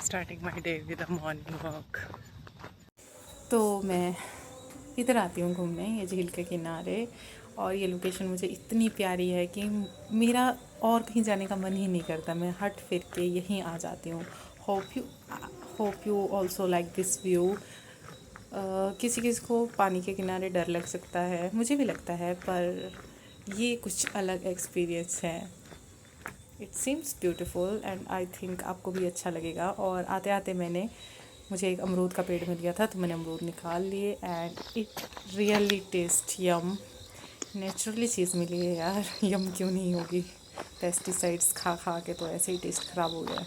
starting my day with a morning walk. तो मैं इधर आती हूँ घूमने, ये झील के किनारे। और ये लोकेशन मुझे इतनी प्यारी है कि मेरा और कहीं जाने का मन ही नहीं करता। मैं हट फिर के यहीं आ जाती हूँ। Hope you also like this view. किसी किसी को पानी के किनारे डर लग सकता है, मुझे भी लगता है, पर ये कुछ अलग एक्सपीरियंस है। It seems beautiful and I think आपको भी अच्छा लगेगा। और आते आते मुझे एक अमरूद का पेड़ मिल गया था, तो मैंने अमरूद निकाल लिए and it really taste yum. Naturally चीज़ मिली है यार, यम क्यों नहीं होगी। पेस्टिसाइड्स खा खा के तो ऐसे ही टेस्ट ख़राब हो गया।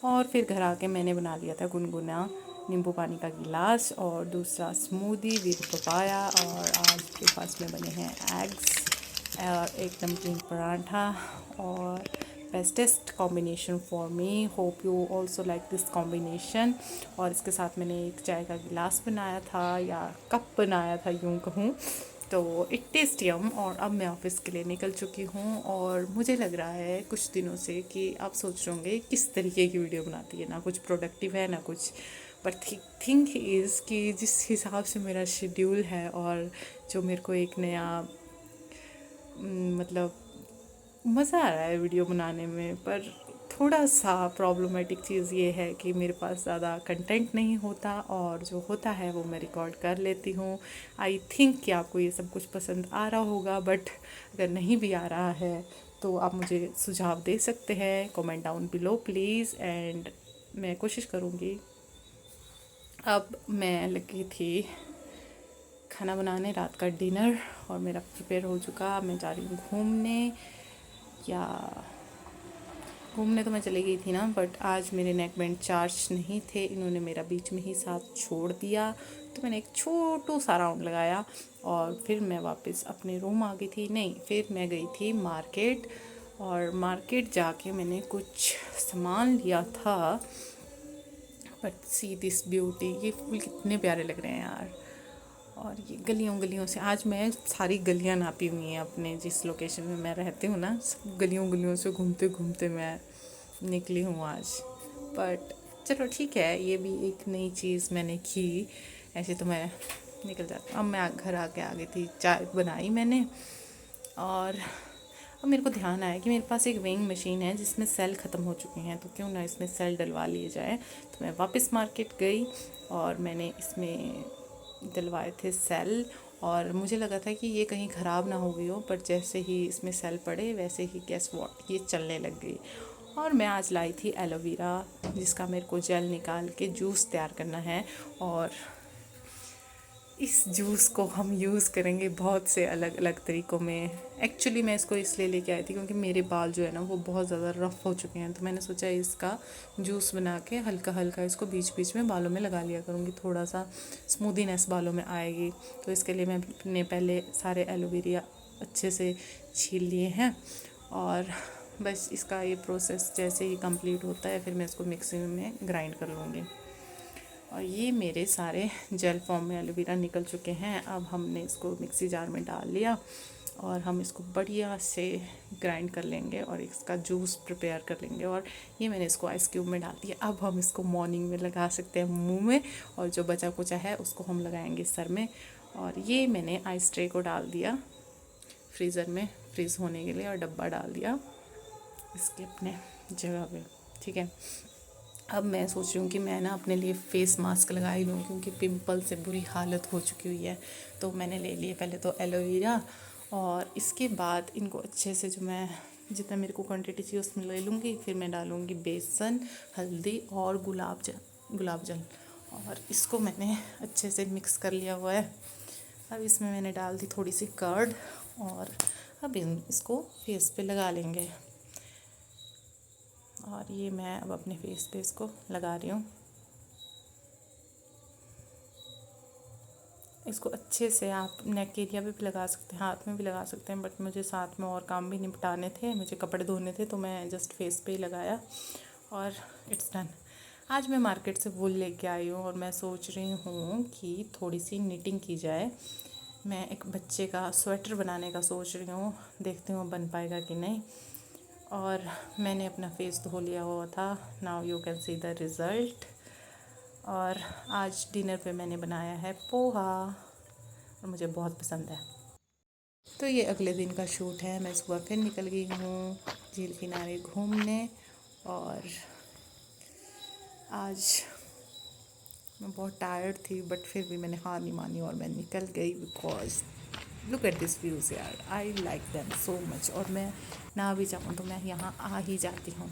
और फिर घर आके मैंने बना लिया था गुनगुना नींबू पानी का गिलास और दूसरा स्मूदी विद पपाया। और आज ब्रेकफास्ट में बने हैं एग्स और एक नमकीन पराठा। और bestest combination for me, hope you also like this combination. और इसके साथ मैंने एक चाय का गिलास बनाया था या कप बनाया था यूँ कहूँ, तो इट टेस्ट यम। और अब मैं ऑफ़िस के लिए निकल चुकी हूँ और मुझे लग रहा है कुछ दिनों से कि आप सोच रहे होंगे किस तरीके की वीडियो बनाती है, ना कुछ प्रोडक्टिव है ना कुछ। बट थिंक इज़ कि जिस हिसाब से मेरा शेड्यूल है और जो मेरे को एक नया मतलब मज़ा आ रहा है वीडियो बनाने में, पर थोड़ा सा प्रॉब्लमेटिक चीज़ ये है कि मेरे पास ज़्यादा कंटेंट नहीं होता और जो होता है वो मैं रिकॉर्ड कर लेती हूँ। आई थिंक कि आपको ये सब कुछ पसंद आ रहा होगा, बट अगर नहीं भी आ रहा है तो आप मुझे सुझाव दे सकते हैं comment down below please, and मैं कोशिश करूँगी। अब मैं लगी थी खाना बनाने, रात का डिनर, और मेरा प्रिपेयर हो चुका। मैं जा रही हूँ घूमने। या घूमने तो मैं चली गई थी ना, बट आज मेरे नेक बैंड चार्ज नहीं थे, इन्होंने मेरा बीच में ही साथ छोड़ दिया। तो मैंने एक छोटू सा राउंड लगाया और फिर मैं वापस अपने रूम आ गई थी। नहीं, फिर मैं गई थी मार्केट, और मार्केट जाके मैंने कुछ सामान लिया था। बट सी दिस ब्यूटी, ये फूल कितने प्यारे लग रहे हैं यार। और ये गलियों गलियों से आज मैं सारी गलियां नापी हुई हैं अपने जिस लोकेशन में मैं रहती हूँ ना, सब गलियों गलियों से घूमते घूमते मैं निकली हूँ आज। बट चलो ठीक है, ये भी एक नई चीज़ मैंने की। ऐसे तो मैं निकल जाती हूँ। अब मैं घर आके आ गई थी, चाय बनाई मैंने। और अब मेरे को ध्यान आया कि मेरे पास एक वेइंग मशीन है जिसमें सेल ख़त्म हो चुके हैं, तो क्यों ना इसमें सेल डलवा लिए जाए। तो मैं वापस मार्केट गई और मैंने इसमें डलवाए थे सेल। और मुझे लगा था कि ये कहीं ख़राब ना हो गई हो, पर जैसे ही इसमें सेल पड़े वैसे ही गैस वॉट ये चलने लग गई। और मैं आज लाई थी एलोवेरा, जिसका मेरे को जेल निकाल के जूस तैयार करना है। और इस जूस को हम यूज़ करेंगे बहुत से अलग अलग तरीक़ों में। एक्चुअली मैं इसको इसलिए लेके आई थी क्योंकि मेरे बाल जो है ना वो बहुत ज़्यादा रफ़ हो चुके हैं, तो मैंने सोचा इसका जूस बना के हल्का हल्का इसको बीच बीच में बालों में लगा लिया करूँगी, थोड़ा सा स्मूदीनेस बालों में आएगी। तो इसके लिए मैंने पहले सारे एलोवेरा अच्छे से छील लिए हैं, और बस इसका ये प्रोसेस जैसे ही कंप्लीट होता है फिर मैं इसको मिक्सी में ग्राइंड कर लूँगी। और ये मेरे सारे जेल फॉर्म में एलोवेरा निकल चुके हैं। अब हमने इसको मिक्सी जार में डाल लिया और हम इसको बढ़िया से ग्राइंड कर लेंगे और इसका जूस प्रिपेयर कर लेंगे। और ये मैंने इसको आइस क्यूब में डाल दिया। अब हम इसको मॉर्निंग में लगा सकते हैं मुंह में, और जो बचा कुचा है उसको हम लगाएंगे सर में। और ये मैंने आइस ट्रे को डाल दिया फ्रीज़र में फ्रीज़ होने के लिए, और डब्बा डाल दिया इसके अपने जगह पे। ठीक है, अब मैं सोच रही हूँ कि मैं ना अपने लिए फ़ेस मास्क लगा ही लूँ, क्योंकि पिंपल से बुरी हालत हो चुकी हुई है। तो मैंने ले लिए पहले तो एलोवेरा, और इसके बाद इनको अच्छे से जो मैं जितना मेरे को क्वांटिटी चाहिए उसमें ले लूँगी। फिर मैं डालूँगी बेसन, हल्दी और गुलाब जल, और इसको मैंने अच्छे से मिक्स कर लिया हुआ है। अब इसमें मैंने डाल दी थोड़ी सी कर्ड, और अब इसको फेस पे लगा लेंगे। और ये मैं अब अपने फेस पे इसको लगा रही हूँ। इसको अच्छे से आप नेक एरिया पे भी लगा सकते हैं, हाथ में भी लगा सकते हैं, बट मुझे साथ में और काम भी निपटाने थे, मुझे कपड़े धोने थे, तो मैं जस्ट फेस पे ही लगाया और इट्स डन। आज मैं मार्केट से वूल लेके आई हूँ और मैं सोच रही हूँ कि थोड़ी सी निटिंग की जाए। मैं एक बच्चे का स्वेटर बनाने का सोच रही हूँ, देखती हूँ बन पाएगा कि नहीं। और मैंने अपना फेस धो लिया हुआ था। Now you can see the result. और आज डिनर पे मैंने बनाया है पोहा और मुझे बहुत पसंद है। तो ये अगले दिन का शूट है। मैं सुबह फिर निकल गई हूँ झील किनारे घूमने और आज मैं बहुत टायर्ड थी बट फिर भी मैंने हार नहीं मानी और मैं निकल गई because look at this views यार, I like them so much. और मैं ना भी चाहूँ तो मैं यहाँ आ ही जाती हूँ।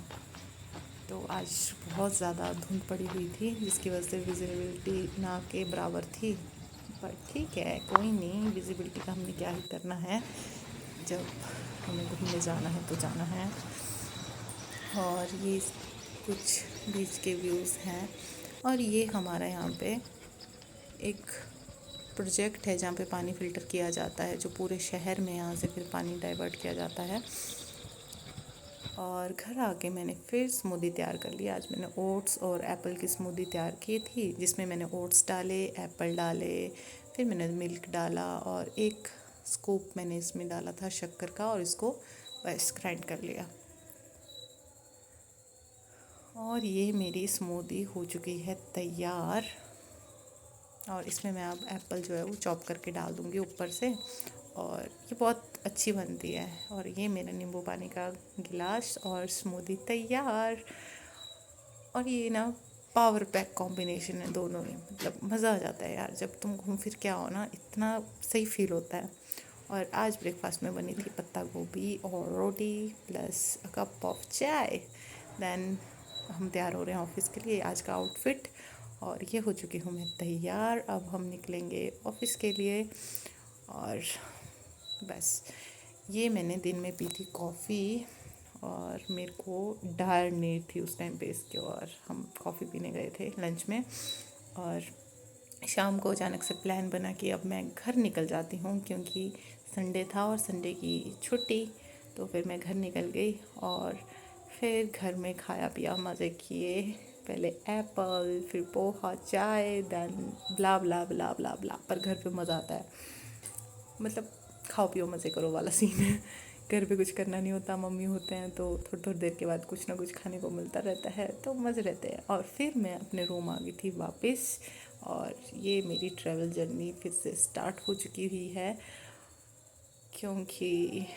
तो आज बहुत ज़्यादा धुंध पड़ी हुई थी जिसकी वजह से विजिबिलिटी ना के बराबर थी, पर ठीक है कोई नहीं, विजिबिलिटी का हमने क्या ही करना है, जब हमें घूमने जाना है तो जाना है। और ये कुछ बीच के व्यूज़ हैं और ये हमारा यहाँ पे एक प्रोजेक्ट है जहाँ पे पानी फ़िल्टर किया जाता है, जो पूरे शहर में यहाँ से फिर पानी डाइवर्ट किया जाता है। और घर आके मैंने फिर स्मूदी तैयार कर ली। आज मैंने ओट्स और एप्पल की स्मूदी तैयार की थी जिसमें मैंने ओट्स डाले, एप्पल डाले, फिर मैंने मिल्क डाला और एक स्कूप मैंने इसमें डाला था शक्कर का और इसको बस ग्राइंड कर लिया। और ये मेरी स्मूदी हो चुकी है तैयार। और इसमें मैं अब एप्पल जो है वो चॉप करके डाल दूँगी ऊपर से और ये बहुत अच्छी बनती है। और ये मेरा नींबू पानी का गिलास और स्मूदी तैयार। और ये ना पावर पैक कॉम्बिनेशन है दोनों में, मतलब मज़ा आ जाता है यार, जब तुम घूम फिर के आओ ना इतना सही फील होता है। और आज ब्रेकफास्ट में बनी थी पत्ता गोभी और रोटी प्लस अ कप ऑफ चाय। देन हम तैयार हो रहे हैं ऑफिस के लिए, आज का आउटफिट। और ये हो चुकी हूँ मैं तैयार, अब हम निकलेंगे ऑफिस के लिए। और बस ये मैंने दिन में पी थी कॉफ़ी और मेरे को डायर नीड थी उस टाइम पे इसकी, और हम कॉफ़ी पीने गए थे लंच में। और शाम को अचानक से प्लान बना कि अब मैं घर निकल जाती हूँ क्योंकि संडे था और संडे की छुट्टी। तो फिर मैं घर निकल गई और फिर घर में खाया पिया मज़े किए, पहले एप्पल फिर पोहा चाय देन ब्ला ब्ला ब्ला ब्ला ब्ला। पर घर पे मज़ा आता है, मतलब खाओ पियो मज़े करो वाला सीन है। घर पे कुछ करना नहीं होता, मम्मी होते हैं तो थोड़ी थोड़ी देर के बाद कुछ ना कुछ खाने को मिलता रहता है तो मज़े रहते हैं। और फिर मैं अपने रूम आ गई थी वापस और ये मेरी ट्रैवल जर्नी फिर से स्टार्ट हो चुकी हुई है क्योंकि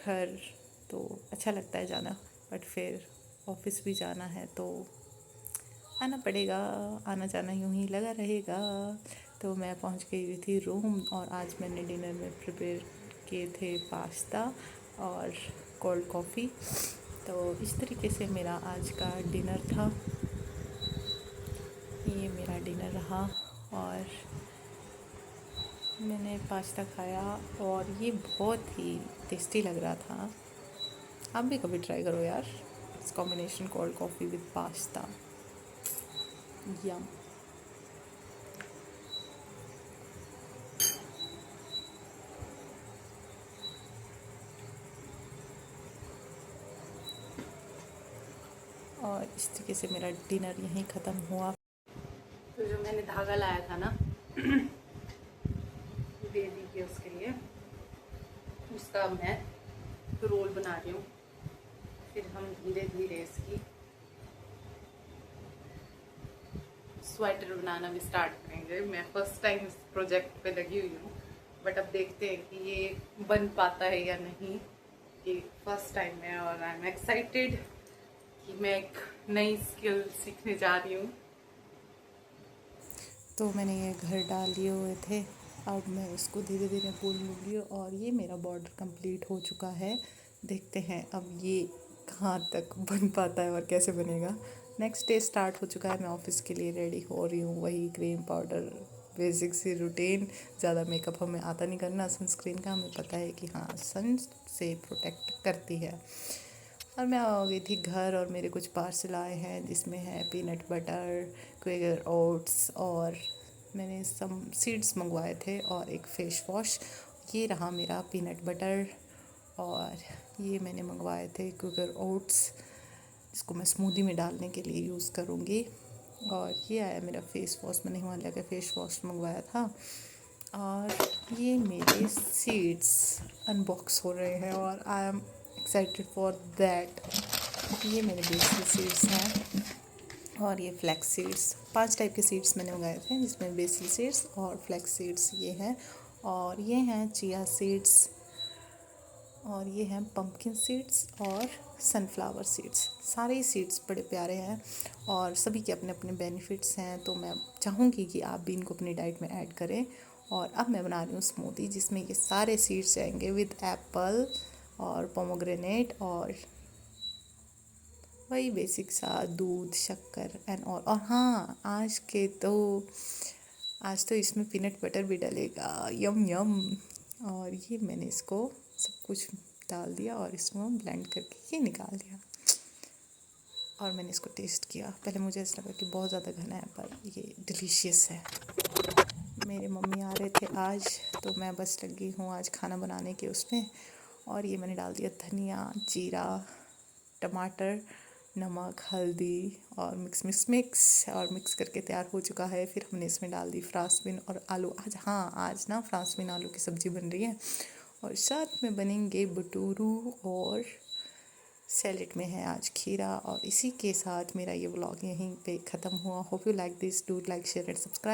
घर तो अच्छा लगता है जाना बट फिर ऑफिस भी जाना है तो आना पड़ेगा, आना जाना यूँ ही लगा रहेगा। तो मैं पहुंच गई हुई थी रूम और आज मैंने डिनर में प्रिपेयर किए थे पास्ता और कोल्ड कॉफ़ी। तो इस तरीके से मेरा आज का डिनर था, ये मेरा डिनर रहा। और मैंने पास्ता खाया और ये बहुत ही टेस्टी लग रहा था। आप भी कभी ट्राई करो यार, इस combination cold coffee with pasta, yum. और इस तरीके से मेरा डिनर यहीं ख़त्म हुआ। तो जो मैंने धागा लाया था ना बेबी के, उसके लिए उसका मैं रोल बना रही हूँ। फिर हम धीरे धीरे इसकी स्वेटर बनाना भी स्टार्ट करेंगे। मैं फर्स्ट टाइम इस प्रोजेक्ट पे लगी हुई हूँ बट अब देखते हैं कि ये बन पाता है या नहीं। ये फर्स्ट टाइम है और आई एम एक्साइटेड कि मैं एक नई स्किल सीखने जा रही हूँ। तो मैंने ये घर डाल लिए हुए थे, अब मैं इसको धीरे धीरे बुन लूँगी। और ये मेरा बॉर्डर कंप्लीट हो चुका है, देखते हैं अब ये कहाँ तक बन पाता है और कैसे बनेगा। नेक्स्ट डे स्टार्ट हो चुका है, मैं ऑफिस के लिए रेडी हो रही हूँ। वही क्रीम पाउडर बेसिक सी रूटीन, ज़्यादा मेकअप हमें आता नहीं करना। सनस्क्रीन का हमें पता है कि हाँ सन से प्रोटेक्ट करती है। और मैं आ गई थी घर और मेरे कुछ पार्सल आए हैं जिसमें है पीनट बटर, क्विगर ओट्स और मैंने सम सीड्स मंगवाए थे और एक फ़ेस वॉश। ये रहा मेरा पीनट बटर और ये मैंने मंगवाए थे क्विगर ओट्स, इसको मैं स्मूदी में डालने के लिए यूज़ करूँगी। और ये आया मेरा फ़ेस वॉश, मैंने हिमालय का फ़ेस वॉश मंगवाया था। और ये मेरे सीड्स अनबॉक्स हो रहे हैं और I am excited for that. ये मेरे बेसिल सीड्स हैं और ये फ्लैक्स सीड्स, 5 टाइप के सीड्स मैंने उगाए थे जिसमें बेसिल सीड्स और फ्लैक्स सीड्स ये हैं, और ये हैं चिया सीड्स, और ये हैं पंपकिन सीड्स और सनफ्लावर सीड्स। सारे ही सीड्स बड़े प्यारे हैं और सभी के अपने अपने बेनिफिट्स हैं, तो मैं चाहूँगी कि आप भी इनको अपनी डाइट में ऐड करें। और अब मैं बना रही हूँ स्मूदी जिसमें ये सारे सीड्स जाएंगे विद एप्पल और पोमोग्रेनेट और वही बेसिक सा दूध, शक्कर एंड और हाँ, आज तो इसमें पीनट बटर भी डलेगा, यम यम। और ये मैंने इसको सब कुछ डाल दिया और इसको ब्लेंड करके ये निकाल दिया और मैंने इसको टेस्ट किया। पहले मुझे ऐसा लगा कि बहुत ज़्यादा घना है, पर ये डिलीशियस है। मेरे मम्मी आ रहे थे आज, तो मैं बस लगी हूँ आज खाना बनाने के उसमें। और ये मैंने डाल दिया धनिया, जीरा, टमाटर, नमक, हल्दी और मिक्स और मिक्स करके तैयार हो चुका है। फिर हमने इसमें डाल दी फ्रांसबीन और आलू। आज ना फ्रांसबीन आलू की सब्ज़ी बन रही है और साथ में बनेंगे भटूरू और सैलेड में है आज खीरा। और इसी के साथ मेरा ये व्लॉग यहीं पे ख़त्म हुआ। Hope you like this, do like, share and subscribe.